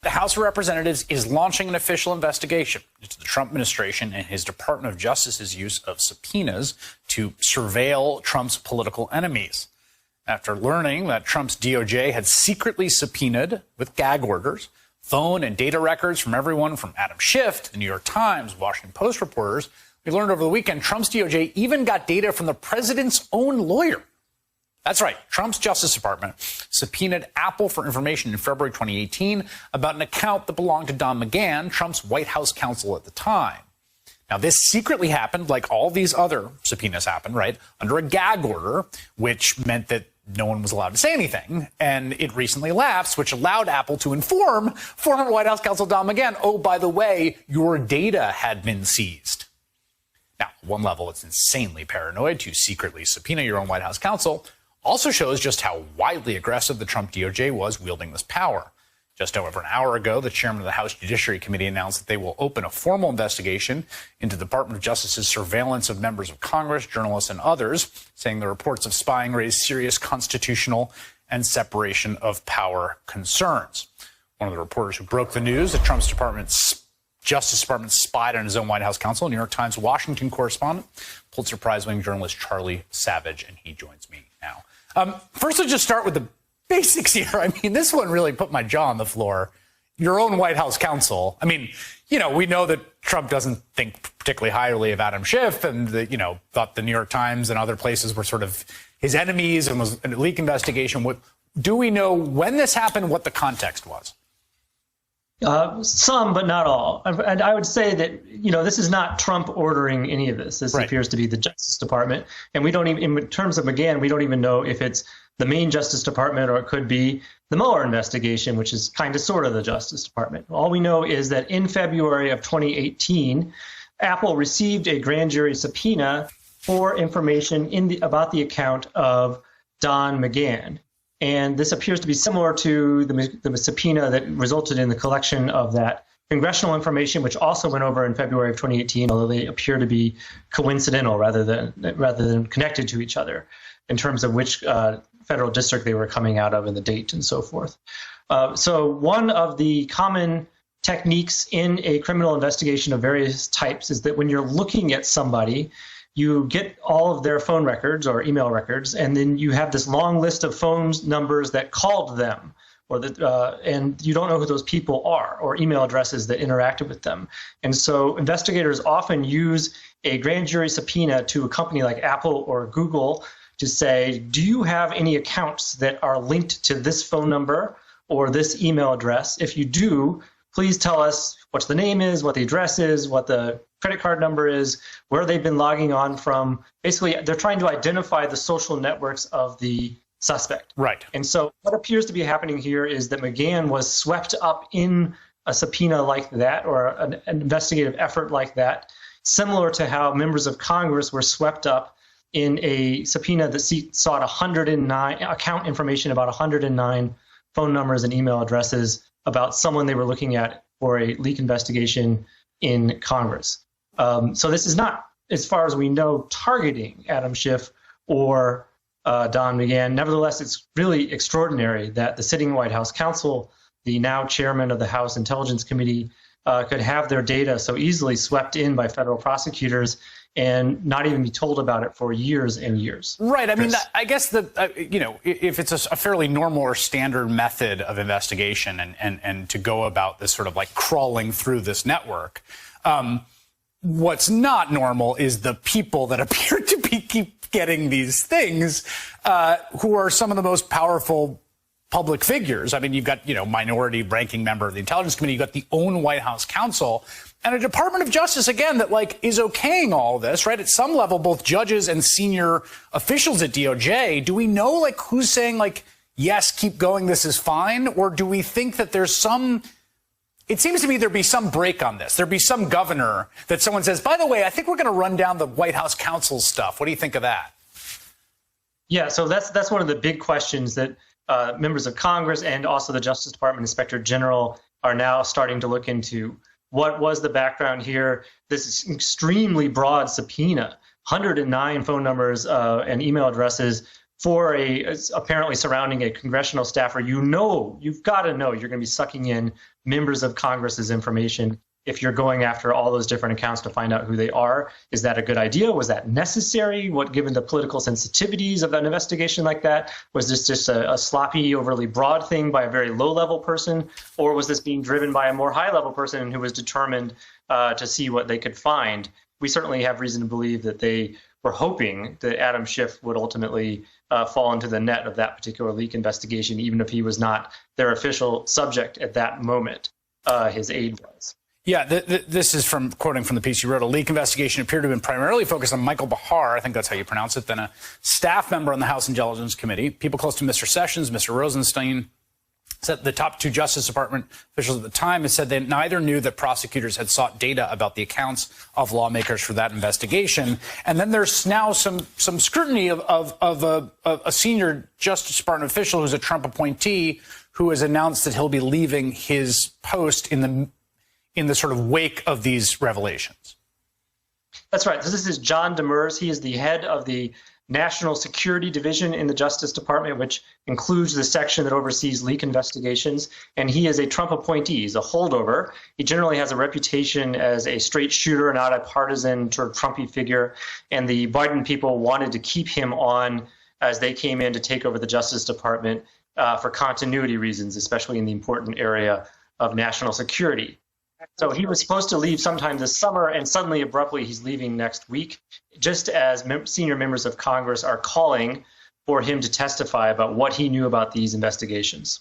The House of Representatives is launching an official investigation into the Trump administration and his Department of Justice's use of subpoenas to surveil Trump's political enemies. After learning that Trump's DOJ had secretly subpoenaed, with gag orders, phone and data records from everyone from Adam Schiff to the New York Times, Washington Post reporters, we learned over the weekend Trump's DOJ even got data from the president's own lawyer. That's right. Trump's Justice Department subpoenaed Apple for information in February 2018 about an account that belonged to Don McGahn, Trump's White House counsel at the time. Now, this secretly happened, like all these other subpoenas happened, right, under a gag order, which meant that no one was allowed to say anything. And it recently lapsed, which allowed Apple to inform former White House counsel Don McGahn, oh, by the way, your data had been seized. Now, at one level, it's insanely paranoid to secretly subpoena your own White House counsel. Also shows just how widely aggressive the Trump DOJ was wielding this power. Just over an hour ago, the chairman of the House Judiciary Committee announced that they will open a formal investigation into the Department of Justice's surveillance of members of Congress, journalists, and others, saying the reports of spying raise serious constitutional and separation of power concerns. One of the reporters who broke the news that Trump's Justice Department spied on his own White House counsel, New York Times Washington correspondent, Pulitzer Prize-winning journalist Charlie Savage, and he joins me now. First, let's just start with the basics here. I mean, this one really put my jaw on the floor. Your own White House counsel. I mean, you know, we know that Trump doesn't think particularly highly of Adam Schiff and, thought the New York Times and other places were sort of his enemies and was a leak investigation. Do we know when this happened, what the context was? Some, but not all. And I would say that, this is not Trump ordering any of this. This right. appears to be the Justice Department. And we don't even, in terms of McGahn, we don't even know if it's the main Justice Department or it could be the Mueller investigation, which is kind of sort of the Justice Department. All we know is that in February of 2018, Apple received a grand jury subpoena for information about the account of Don McGahn. And this appears to be similar to the subpoena that resulted in the collection of that congressional information, which also went over in February of 2018, although they appear to be coincidental rather than connected to each other in terms of which federal district they were coming out of and the date and so forth. So one of the common techniques in a criminal investigation of various types is that when you're looking at somebody, you get all of their phone records or email records, and then you have this long list of phone numbers that called them, and you don't know who those people are, or email addresses that interacted with them. And so investigators often use a grand jury subpoena to a company like Apple or Google to say, do you have any accounts that are linked to this phone number or this email address? If you do, please tell us what the name is, what the address is, what the credit card number is, where they've been logging on from. Basically, they're trying to identify the social networks of the suspect. Right. And so what appears to be happening here is that McGahn was swept up in a subpoena like that, or an investigative effort like that, similar to how members of Congress were swept up in a subpoena that sought 109 account information about 109 phone numbers and email addresses about someone they were looking at for a leak investigation in Congress. So this is not, as far as we know, targeting Adam Schiff or Don McGahn. Nevertheless, it's really extraordinary that the sitting White House counsel, the now chairman of the House Intelligence Committee, could have their data so easily swept in by federal prosecutors and not even be told about it for years and years. Right. I mean, I guess if it's a fairly normal or standard method of investigation and to go about this sort of like crawling through this network, what's not normal is the people that appear to keep getting these things, who are some of the most powerful public figures. I mean, you've got, minority ranking member of the Intelligence Committee, you've got the own White House counsel, and a Department of Justice, again, that is okaying all this, right? At some level, both judges and senior officials at DOJ, do we know who's saying yes, keep going, this is fine? Or do we think that there's it seems to me there'd be some break on this. There'd be some governor that someone says, by the way, I think we're going to run down the White House counsel stuff. What do you think of that? Yeah, so that's one of the big questions that members of Congress and also the Justice Department Inspector General are now starting to look into. What was the background here? This is extremely broad subpoena, 109 phone numbers and email addresses for apparently surrounding a congressional staffer, you've got to know you're going to be sucking in members of Congress's information if you're going after all those different accounts to find out who they are. Is that a good idea? Was that necessary? Given the political sensitivities of an investigation like that, was this just a sloppy, overly broad thing by a very low-level person, or was this being driven by a more high-level person who was determined to see what they could find? We certainly have reason to believe that they were hoping that Adam Schiff would ultimately fall into the net of that particular leak investigation, even if he was not their official subject at that moment. His aide was. Yeah, this is quoting from the piece you wrote. A leak investigation appeared to have been primarily focused on Michael Bahar, I think that's how you pronounce it, then a staff member on the House Intelligence Committee. People close to Mr. Sessions, Mr. Rosenstein, said the top two Justice Department officials at the time had said they neither knew that prosecutors had sought data about the accounts of lawmakers for that investigation. And then there's now some scrutiny of a senior Justice Department official who's a Trump appointee who has announced that he'll be leaving his post in the sort of wake of these revelations. That's right. So this is John Demers. He is the head of the National Security Division in the Justice Department, which includes the section that oversees leak investigations. And he is a Trump appointee. He's a holdover. He generally has a reputation as a straight shooter, not a partisan sort of Trumpy figure. And the Biden people wanted to keep him on as they came in to take over the Justice Department for continuity reasons, especially in the important area of national security. So he was supposed to leave sometime this summer, and suddenly, abruptly, he's leaving next week, just as senior members of Congress are calling for him to testify about what he knew about these investigations.